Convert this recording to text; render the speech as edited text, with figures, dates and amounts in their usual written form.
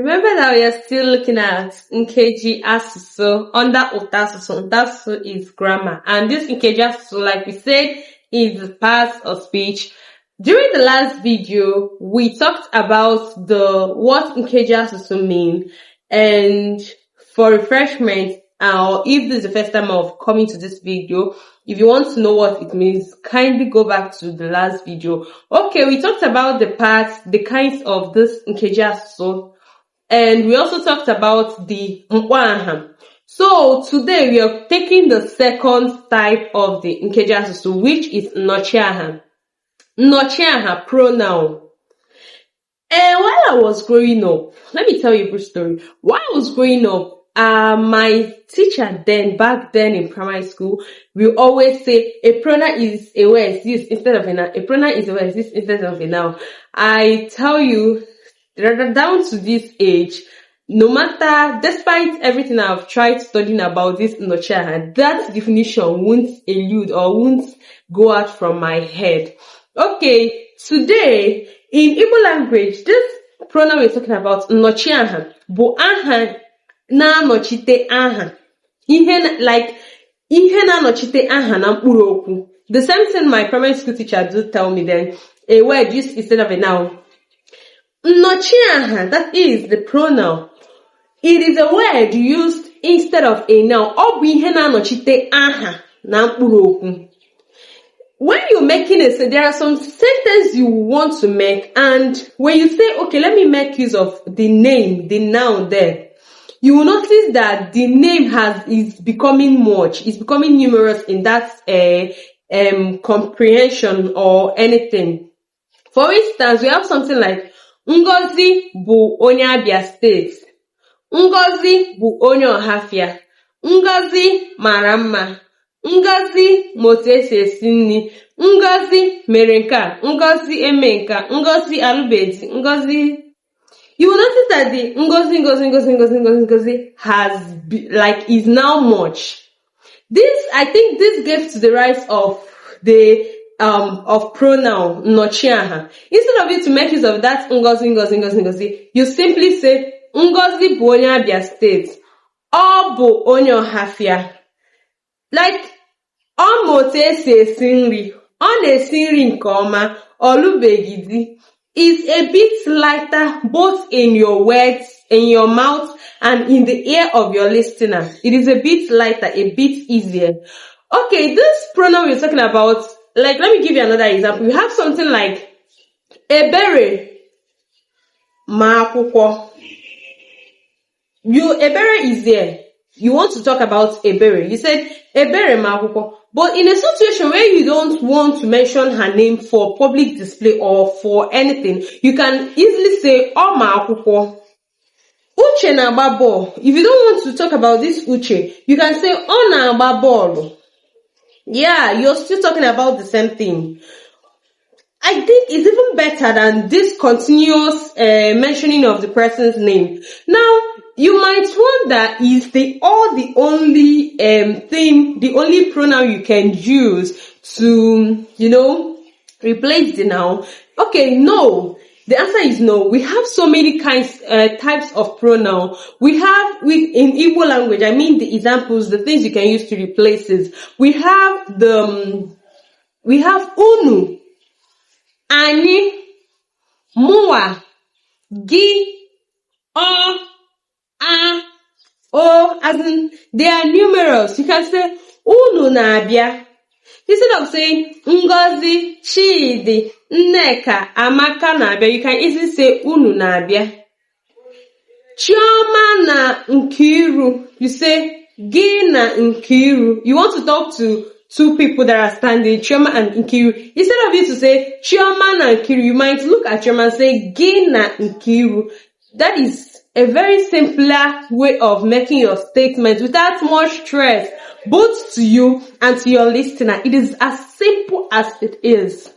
Remember that we are still looking at Nkejiasusu under Utasusu. Utasusu is grammar. And this Nkejiasusu, like we said, is parts of speech. During the last video, we talked about what Nkejiasusu mean. And for refreshment, or if this is the first time of coming to this video, if you want to know what it means, kindly go back to the last video. Okay, we talked about the parts, the kinds of this Nkejiasusu. And we also talked about the Nkejiasusu. So today we are taking the second type of the Nkejiasusu, which is Nnochiahaa. Nnochiahaa pronoun. And while I was growing up, let me tell you a brief story. While I was growing up, my teacher back then in primary school, we always say a pronoun is a word used instead of a noun. A pronoun is a word used instead of a noun. I tell you, down to this age, no matter, despite everything I've tried studying about this Nnochiahaa, that definition won't elude or won't go out from my head. Okay, today, in Igbo language, this pronoun we're talking about, Nnochiahaa, bu aha na-anọchite aha. Ihe na-anọchite aha na mkpụrụ okwu. The same thing my primary school teacher did tell me then, a word used instead of a noun. Nnochiahaa, that is the pronoun. It is a word used instead of a noun. Ọ bụ ihe na-anọchite aha na mkpụrụ okwu. When you're making there are some sentences you want to make, and when you say, okay, let me make use of the name, the noun there, you will notice that the name is becoming much, it's becoming numerous in that comprehension or anything. For instance, we have something like Ngozi bụ onye Abia State. Ngozi bụ onye Ọhafia. Ngozi mara mma. Ngozi motu esi esi nri. Ngozi mere nke a. Ngozi eme nke a. Ngozi alụbeghị. Ngozi. You will notice that the Ngozi is now much. I think this gave to the rise of the of pronoun Nnochiahaa. Instead of you to make use of that Ngozi, you simply say Ngozi bụ onye Abia State. Ọ bụ onye Ọhafia. Like, ọ ma otu esi esi nri. Ọ na-esi nri nke ọma. Ọlụbeghị di. Is a bit lighter both in your words, in your mouth, and in the ear of your listener. It is a bit lighter, a bit easier. Okay, this pronoun we're talking about, like, let me give you another example. We have something like ebere ma akwụkwọ. Ebere is there. You want to talk about ebere. You said ebere ma akwụkwọ. But in a situation where you don't want to mention her name for public display or for anything, you can easily say ọ ma akwụkwọ. Uche na-agba bọọlụ. If you don't want to talk about this Uche, you can say ọ na-agba bọọlụ. Yeah, you're still talking about the same thing. I think it's even better than this continuous mentioning of the person's name. Now, you might wonder, is the only the only pronoun you can use to, replace the noun? Okay, no. The answer is no. We have so many types of pronoun. We have, in Igbo language, I mean the examples, the things you can use to replace it. We have unu, anyị, mụwa, gị, ọ, a, o, as in, they are numerous. You can say, unu na-abịa. Instead of saying, Ngozi, Chidi, Nneka, Amaka na-abịa, you can easily say, unu na-abịa. Chioma na Nkiru, you say, gị na Nkiru. You want to talk to two people that are standing, Chioma and Nkiru. Instead of you to say, Chioma na Nkiru, you might look at Chioma and say, gị na Nkiru. That is a very simpler way of making your statement without much stress, both to you and to your listener. It is as simple as it is.